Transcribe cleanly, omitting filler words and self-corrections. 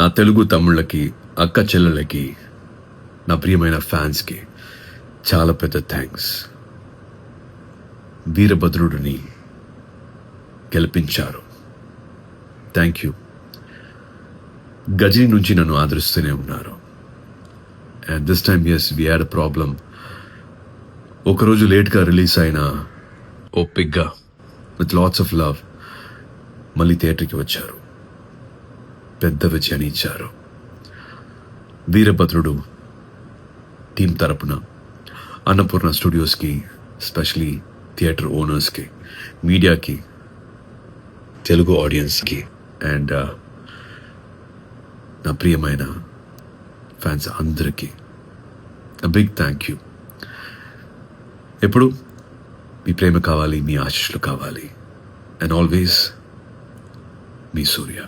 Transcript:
నా తెలుగు తమ్ముళ్ళకి, అక్క చెల్లెళ్ళకి, నా ప్రియమైన ఫ్యాన్స్కి చాలా పెద్ద థ్యాంక్స్. వీరభద్రుడిని గెలిపించారు. Thank you. గజనీ నుంచి నన్ను ఆదరిస్తూనే ఉన్నారు. And this time as we had a problem. ఒకరోజు లేట్గా రిలీజ్ అయిన ఓ పిగ్గా విత్ లాట్స్ ఆఫ్ లవ్ మళ్ళీ థియేటర్కి వచ్చారు. పెద్ద విజయాన్ని ఇచ్చారు. వీరభద్రుడు టీం తరపున అన్నపూర్ణ స్టూడియోస్కి, స్పెషలీ థియేటర్ ఓనర్స్కి, మీడియాకి, తెలుగు ఆడియన్స్కి అండ్ నా ప్రియమైన ఫ్యాన్స్ అందరికీ బిగ్ థ్యాంక్ యూ. ఎప్పుడు మీ ప్రేమ కావాలి, మీ ఆశీస్సులు కావాలి. And always me Surya.